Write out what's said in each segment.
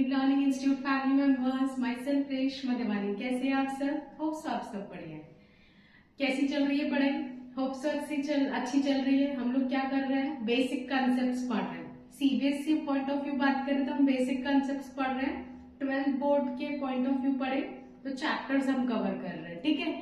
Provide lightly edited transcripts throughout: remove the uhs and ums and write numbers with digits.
Learning institute family members, my self Reshma देवानी। कैसे हैं आप सब? होप्स आप सब बढ़िया है। कैसी चल रही है पढ़ाई? होप्स अच्छी चल रही है। हम लोग क्या कर रहे हैं? बेसिक कॉन्सेप्ट्स पढ़ रहे हैं। सीबीएसई पॉइंट ऑफ व्यू बात करें तो हम बेसिक कॉन्सेप्ट्स पढ़ रहे हैं। 12th बोर्ड के पॉइंट ऑफ व्यू पढ़े तो चैप्टर्स हम कवर कर रहे हैं। ठीक है,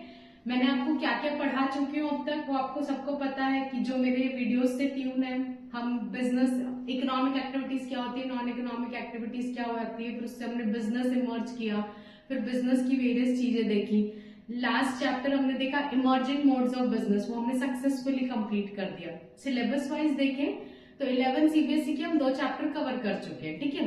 मैंने आपको क्या क्या पढ़ा चुकी हूँ अब तक वो आपको सबको पता है कि जो मेरे वीडियोस से ट्यून है। हम बिजनेस इकोनॉमिक एक्टिविटीज क्या होती है, नॉन इकोनॉमिक एक्टिविटीज क्या होती है, फिर उससे हमने बिजनेस इमर्ज किया, फिर बिजनेस की वेरियस चीजें देखी। लास्ट चैप्टर हमने देखा इमर्जिंग मोड्स ऑफ बिजनेस, वो हमने सक्सेसफुली कंप्लीट कर दिया। सिलेबस वाइज देखें तो 11 सीबीएसई के हम 2 चैप्टर कवर कर चुके हैं। ठीक है,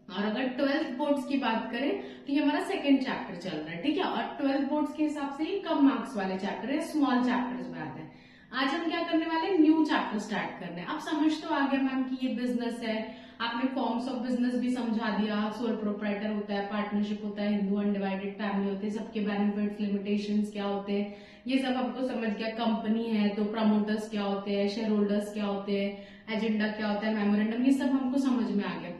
और अगर 12th बोर्ड्स की बात करें तो ये हमारा सेकंड चैप्टर चल रहा है। ठीक है, और 12th बोर्ड्स के हिसाब से ये कम मार्क्स वाले चैप्टर है, स्मॉल चैप्टर्स में आते हैं। आज हम क्या करने वाले हैं? न्यू चैप्टर स्टार्ट करने हैं। आप समझ तो आ गया मैम कि ये बिजनेस है, आपने फॉर्म्स ऑफ बिजनेस भी समझा दिया। सोल प्रोप्राइटर होता है, पार्टनरशिप होता है, हिंदू अनडिवाइडेड फैमिली होते हैं, सबके बेनिफिट्स लिमिटेशंस क्या होते हैं, ये सब आपको समझ गया। कंपनी है तो प्रमोटर्स क्या होते हैं, शेयर होल्डर्स क्या होते हैं, एजेंडा क्या होता है, मेमोरेंडम, ये सब हमको समझ में आ गया।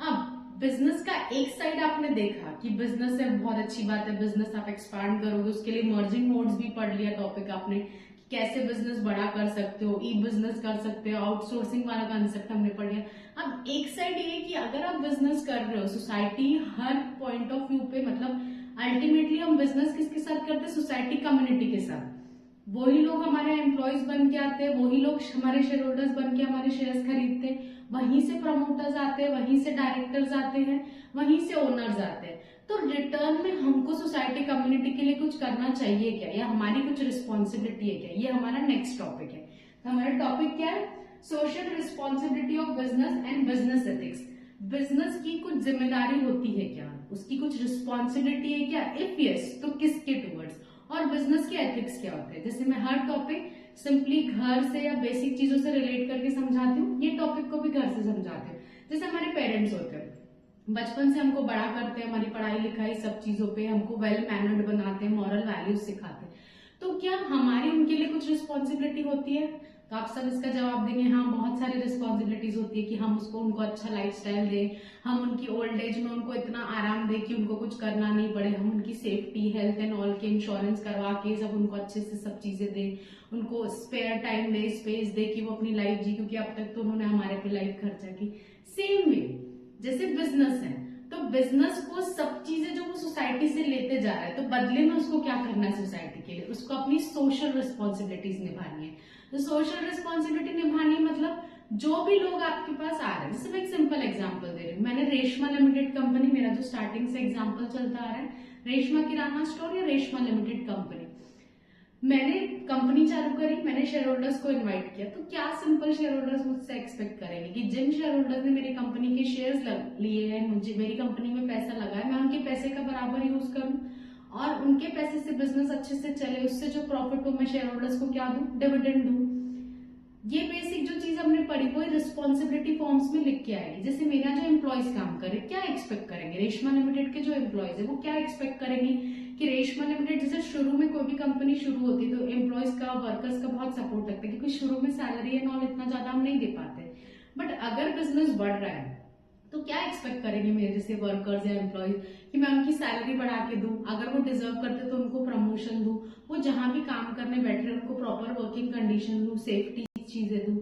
अब बिजनेस का एक साइड आपने देखा कि बिजनेस है, बहुत अच्छी बात है, बिजनेस आप एक्सपांड करोगे, उसके लिए इमर्जिंग मोड्स भी पढ़ लिया टॉपिक आपने, कैसे बिजनेस बड़ा कर सकते हो, ई बिजनेस कर सकते हो, आउटसोर्सिंग वाला कंसेप्ट हमने पढ़ लिया। अब एक साइड ये कि अगर आप बिजनेस कर रहे हो, society her point of view पे, मतलब अल्टीमेटली हम बिजनेस किसके साथ करते हैं? सोसाइटी कम्युनिटी के साथ। वही लोग हमारे एम्प्लॉयज बन के आते हैं, वही लोग हमारे शेयर होल्डर्स बन के हमारे शेयर्स खरीदते हैं, वहीं से प्रमोटर्स आते हैं, वहीं से डायरेक्टर्स आते हैं, वहीं से ओनर्स आते हैं। तो रिटर्न में हमको सोसाइटी कम्युनिटी के लिए कुछ करना चाहिए क्या, या हमारी कुछ रिस्पॉन्सिबिलिटी है क्या? ये हमारा नेक्स्ट टॉपिक है। तो हमारा टॉपिक क्या है? Social responsibility of business and business ethics. Business की कुछ जिम्मेदारी होती है क्या, उसकी कुछ रिस्पॉन्सिबिलिटी है क्या? इफ यस तो किसके टूवर्ड्स, और बिजनेस के एथिक्स क्या होते हैं। जैसे मैं हर टॉपिक सिंपली घर से या बेसिक चीजों से रिलेट करके समझाती हूँ, ये टॉपिक को भी घर से समझाती हूँ। जैसे हमारे पेरेंट्स होते हैं, बचपन से हमको बड़ा करते हैं, हमारी पढ़ाई लिखाई सब चीजों पे हमको वेल मैनर्ड बनाते हैं, मॉरल वैल्यूज सिखाते हैं। तो क्या हमारी उनके लिए कुछ रिस्पॉन्सिबिलिटी होती है? तो आप सब इसका जवाब देंगे हाँ, बहुत सारी रिस्पॉन्सिबिलिटीज होती है कि हम उनको अच्छा लाइफस्टाइल दें, हम उनकी ओल्ड एज में उनको इतना आराम दें कि उनको कुछ करना नहीं पड़े, हम उनकी सेफ्टी, हेल्थ एंड ऑल के इंश्योरेंस करवा के सब उनको अच्छे से सब चीजें दें, उनको स्पेयर टाइम दे, स्पेस दे कि वो अपनी लाइफ जी, क्योंकि अब तक तो उन्होंने हमारे पे लाइफ खर्चा की। सेम वे जैसे बिजनेस है, तो बिजनेस को सब चीजें जो वो सोसाइटी से लेते जा रहा है, तो बदले में उसको क्या करना है? सोसाइटी के लिए उसको अपनी सोशल रिस्पॉन्सिबिलिटीज निभानी है। तो सोशल रिस्पॉन्सिबिलिटी निभानी मतलब जो भी लोग आपके पास आ रहे हैं, जैसे मैं एक सिंपल एग्जांपल दे रही हूँ, मैंने रेशमा लिमिटेड कंपनी, मेरा जो स्टार्टिंग से एग्जांपल चलता आ रहा है, रेशमा किराना स्टोर या रेशमा लिमिटेड कंपनी, मैंने कंपनी चालू करी, मैंने शेयर होल्डर्स को इनवाइट किया। तो क्या सिंपल शेयर होल्डर्स मुझसे एक्सपेक्ट करेंगे कि जिन शेयर होल्डर्स ने मेरी कंपनी के शेयर्स लिए हैं, मुझे मेरी कंपनी में पैसा लगा है, मैं उनके पैसे का बराबर यूज करूं और उनके पैसे से बिजनेस अच्छे से चले, उससे जो प्रॉफिट हो मैं शेयर होल्डर्स को क्या दूं? डिविडेंड दूं। ये बेसिक जो चीज हमने पढ़ी वो रिस्पॉन्सिबिलिटी फॉर्म्स में लिख के आएगी। जैसे मेरा जो एम्प्लॉयज काम करे क्या एक्सपेक्ट करेंगे, रेशमा लिमिटेड के जो एम्प्लॉयज है वो क्या एक्सपेक्ट करेंगे कि रेशमा लिमिटेड, जैसे शुरू में कोई भी कंपनी शुरू होती है तो एम्प्लॉयज का, वर्कर्स का बहुत सपोर्ट लगता है, क्योंकि शुरू में सैलरी एंड ऑल इतना ज्यादा हम नहीं दे पाते। बट अगर बिजनेस बढ़ रहा है तो क्या एक्सपेक्ट करेंगे मेरे जैसे वर्कर्स या एम्प्लॉयज कि मैं उनकी सैलरी बढ़ा के दूं, अगर वो डिजर्व करते तो उनको प्रमोशन दूं, वो जहां भी काम करने बैठ रहे उनको प्रॉपर वर्किंग कंडीशन दूं, सेफ्टी चीजें दूं।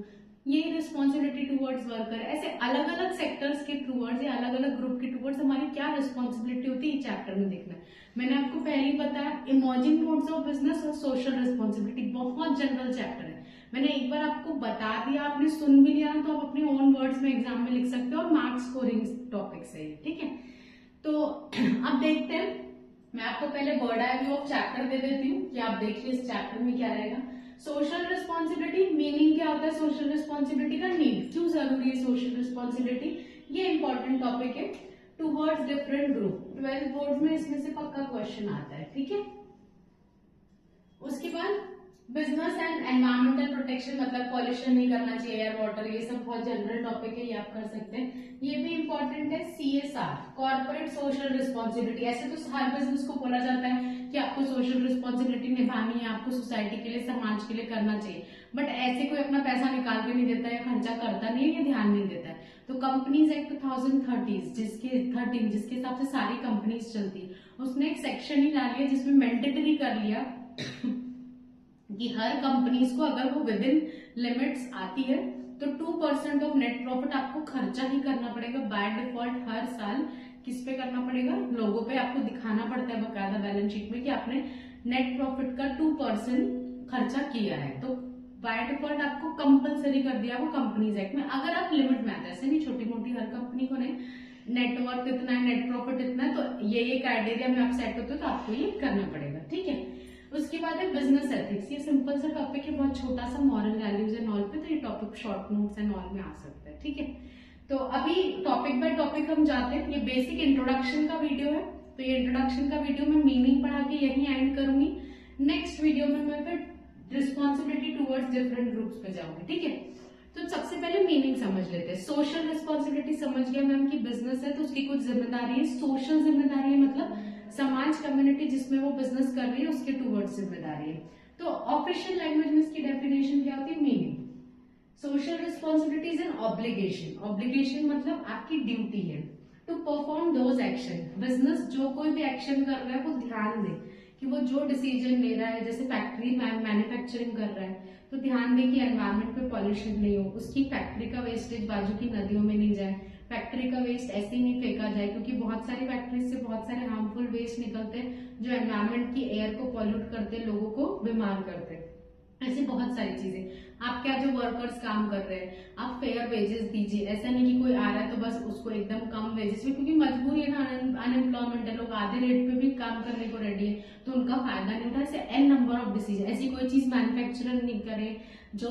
ये रिस्पॉन्सिबिलिटी टूवर्ड्स वर्कर। ऐसे अलग अलग सेक्टर्स के टूवर्ड्स या अलग अलग ग्रुप के टूवर्ड्स हमारी क्या रिस्पॉन्सिबिलिटी होती है, चैप्टर में देखना है। मैंने आपको पहले ही बताया इमर्जिंग मोड्स ऑफ बिजनेस और सोशल रिस्पॉन्सिबिलिटी, बहुत जनरल चैप्टर है। मैंने एक बार आपको बता दिया, आपने सुन भी लिया, तो आप अपने ओन वर्ड्स में एग्जाम में लिख सकते हो और मार्क्स स्कोरिंग टॉपिक से ही। ठीक है, तो अब देखते हैं। मैं आपको पहले bird eye view of chapter दे देती हूँ कि आप देखिए इस चैप्टर में क्या रहेगा। सोशल रिस्पॉन्सिबिलिटी मीनिंग क्या होता है? सोशल रिस्पॉन्सिबिलिटी का नीड, क्यों जरूरी है सोशल रिस्पॉन्सिबिलिटी, ये इंपॉर्टेंट टॉपिक है। Towards different group, 12th board में इसमें से पक्का क्वेश्चन आता है। ठीक है, उसके बाद बिजनेस एंड एनवायरमेंटल प्रोटेक्शन, मतलब पॉल्यूशन नहीं करना चाहिए, एयर वाटर, ये सब बहुत जनरल टॉपिक है, ये आप कर सकते हैं। ये भी इंपॉर्टेंट है। CSR, corporate social responsibility. ऐसे तो हर बिजनेस को बोला जाता है कि आपको सोशल रिस्पॉन्सिबिलिटी निभानी है, आपको सोसाइटी के लिए, समाज के लिए करना चाहिए, बट ऐसे कोई अपना पैसा निकाल के नहीं देता है, खर्चा करता नहीं है, ध्यान नहीं देता है। तो कंपनीज एक्ट 2013 जिसके हिसाब से सारी कंपनीज चलती है, उसने एक सेक्शन ही डाल लिया जिसमें मैंडेटरी कर लिया कि हर कंपनीज को अगर वो विद इन लिमिट्स आती है तो 2% ऑफ नेट प्रॉफिट आपको खर्चा ही करना पड़ेगा बाय डिफॉल्ट हर साल। किस पे करना पड़ेगा? लोगों पे आपको दिखाना पड़ता है बकायदा बैलेंस शीट में कि आपने नेट प्रॉफिट का 2% खर्चा किया है। तो बाय डिफॉल्ट आपको कंपलसरी कर दिया वो कंपनीज एक्ट में। अगर आप लिमिट में आते हैं, ऐसे नहीं छोटी मोटी हर कंपनी को नहीं, नेटवर्क इतना है, नेट प्रॉफिट इतना है, तो ये क्राइटेरिया में आप सेट होते हो तो आपको ये करना पड़ेगा, ठीक है। उसके बाद है बिजनेस एथिक्स। ये सिंपल सा टॉपिक है, बहुत छोटा सा, मॉरल वैल्यूज एंड ऑल पे, तो ये topic short notes and all में आ सकता है, ठीक है। तो अभी टॉपिक बाय टॉपिक हम जाते हैं। ये बेसिक इंट्रोडक्शन का वीडियो है, तो ये इंट्रोडक्शन का वीडियो मैं मीनिंग पढ़ा के यही एंड करूंगी। नेक्स्ट वीडियो में मैं फिर रिस्पॉन्सिबिलिटी टूवर्ड्स डिफरेंट ग्रुप्स पे जाऊंगी, ठीक है। तो सबसे पहले मीनिंग समझ लेते हैं। सोशल रिस्पॉन्सिबिलिटी समझ गया मैम की बिजनेस है तो उसकी कुछ जिम्मेदारी है। सोशल जिम्मेदारी है मतलब समाज, कम्युनिटी जिसमें वो बिजनेस कर रही है उसके टूवर्ड्स जिम्मेदारी है। तो ऑफिशियल लैंग्वेज में इसकी डेफिनेशन क्या होती है? Meaning. Social responsibility is an obligation. Obligation मतलब आपकी ड्यूटी है to perform those action. Business जो कोई भी एक्शन कर रहा है वो ध्यान दे कि वो जो डिसीजन ले रहा है, जैसे फैक्ट्री मैन्युफैक्चरिंग कर रहा है तो ध्यान दे कि एनवायरमेंट में पॉल्यूशन नहीं हो, उसकी फैक्ट्री का वेस्टेज बाजू की नदियों में नहीं जाए, फैक्ट्री का वेस्ट ऐसे ही नहीं फेंका जाए, क्योंकि बहुत सारी फैक्ट्रीज से बहुत सारे हार्मफुल वेस्ट निकलते हैं जो एनवायरमेंट की एयर को पॉल्यूट करते, लोगों को बीमार करते। ऐसी बहुत सारी चीजें। आप क्या जो वर्कर्स काम कर रहे हैं आप फेयर वेजेस दीजिए। ऐसा नहीं कि कोई आ रहा है तो बस उसको एकदम कम वेजेस में, क्योंकि मजबूरी है ना, अनएम्प्लॉयमेंट है, लोग आधे रेट पे भी काम करने को रेडी है तो उनका फायदा नहीं उठा। ऐसे एन नंबर ऑफ डिसीजन। ऐसी कोई चीज मैन्युफैक्चरर नहीं करे जो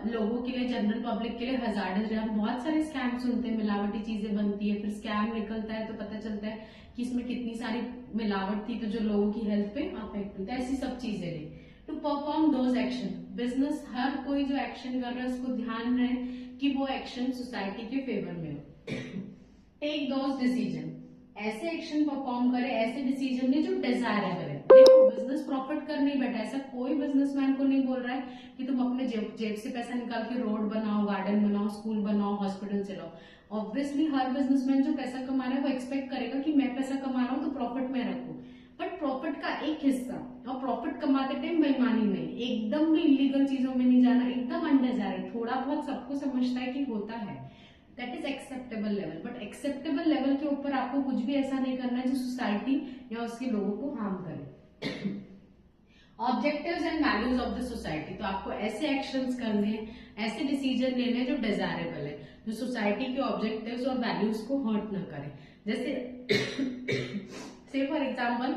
लोगों के लिए, जनरल पब्लिक के लिए हजार्डस है। हम बहुत सारे स्कैम सुनते हैं, मिलावटी चीजें बनती है, फिर स्कैम निकलता है तो पता चलता है कि इसमें कितनी सारी मिलावट थी तो जो लोगों की हेल्थ पे अफेक्ट होता है। ऐसी सब चीजें नहीं। To perform those action, business हर कोई जो एक्शन कर रहा है उसको ध्यान रहे कि वो एक्शन सोसाइटी के फेवर में हो। टेक दोज डिसीजन, ऐसे एक्शन परफॉर्म करे, ऐसे डिसीजन ले जो डिजायरेबल है। देखो बिजनेस प्रॉफिट कर नहीं बैठा, ऐसा कोई बिजनेसमैन को नहीं बोल रहा है कि तुम अपने जेब से पैसा निकाल के रोड बनाओ, गार्डन बनाओ, स्कूल बनाओ, हॉस्पिटल चलाओ। ऑब्वियसली हर बिजनेसमैन जो पैसा कमा रहा है वो एक्सपेक्ट करेगा कि मैं पैसा कमा रहा हूँ तो प्रॉफिट में रखूं, बट प्रॉफिट का एक हिस्सा, और प्रॉफिट कमाते टाइम बेईमानी नहीं, एकदम भी इलीगल चीजों में नहीं जाना, एकदम अनडिजायरेबल, थोड़ा बहुत सबको समझता है कि होता है, that is acceptable level. But acceptable level के ऊपर आपको कुछ भी ऐसा नहीं करना है जो सोसाइटी या उसके लोगों को हार्म करे। Objectives and values of the society, तो आपको ऐसे एक्शंस करने हैं, ऐसे डिसीजन लेने जो डिजायरेबल है, जो सोसाइटी के ऑब्जेक्टिव्स और वैल्यूज को हर्ट ना करे। जैसे से फॉर एग्जाम्पल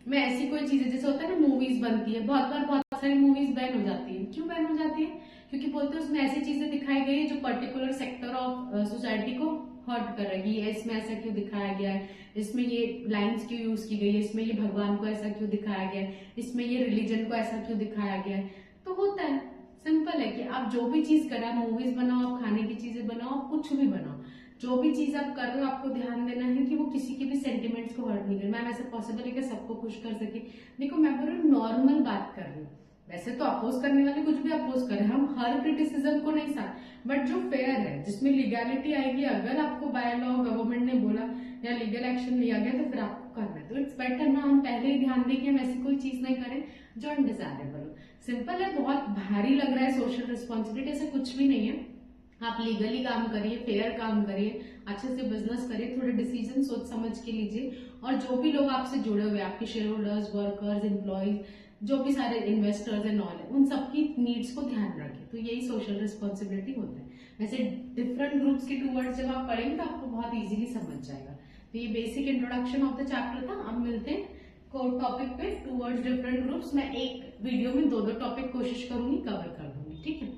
मैं ऐसी कोई चीज है, जैसे होता है ना मूवीज बनती है, बहुत सारी मूवीज बैन हो जाती है। क्यों बैन हो जाती है? क्योंकि बोलते हैं उसमें ऐसी चीजें दिखाई गई है जो पर्टिकुलर सेक्टर ऑफ सोसाइटी को हर्ट कर रही है। इसमें ऐसा क्यों दिखाया गया है, इसमें ये लाइंस क्यों यूज की गई है, इसमें ये भगवान को ऐसा क्यों दिखाया गया है, इसमें ये रिलीजन को ऐसा क्यों दिखाया गया है। तो होता है, सिंपल है कि आप जो भी चीज करें, आप मूवीज बनाओ, आप खाने की चीजें बनाओ, आप कुछ भी बनाओ, जो भी चीज आप कर रहे हो आपको ध्यान देना है कि वो किसी के भी सेंटिमेंट्स को हर्ट नहीं करे। मैम ऐसा पॉसिबल है कि सबको खुश कर सके? देखो मैं पूरी नॉर्मल बात कर रही हूँ, वैसे तो अपोज करने वाले कुछ भी अपोज करें, हम हर क्रिटिसिज्म को नहीं साथ, बट जो फेयर है, जिसमें लीगैलिटी आएगी, अगर आपको बाय लॉ गवर्नमेंट ने बोला या लीगल एक्शन लिया गया तो फिर आपको करना है। तो इट्स बेटर ना हम पहले ही ध्यान दें कि हम ऐसी कोई चीज नहीं करें जो अनडिजायरेबल हो। सिंपल है, बहुत भारी लग रहा है सोशल रिस्पॉन्सिबिलिटी, ऐसा कुछ भी नहीं है। आप लीगली काम करिए, फेयर काम करिए, अच्छे से बिजनेस करिए, थोड़े डिसीजन सोच समझ के लीजिए, और जो भी लोग आपसे जुड़े हुए, आपके शेयर होल्डर्स, वर्कर्स, एम्प्लॉयज, जो भी सारे इन्वेस्टर्स एंड ऑल है, उन सबकी नीड्स को ध्यान रखें। तो यही सोशल रिस्पॉन्सिबिलिटी होता है। वैसे डिफरेंट ग्रुप्स के टूवर्ड्स जब आप पढ़ेंगे तो आपको बहुत इजीली समझ जाएगा। तो ये basic introduction of the chapter था। अब मिलते हैं टॉपिक पे, टूवर्ड्स डिफरेंट ग्रुप्स। मैं एक वीडियो में दो टॉपिक कोशिश करूंगी कवर कर दूंगी, ठीक है।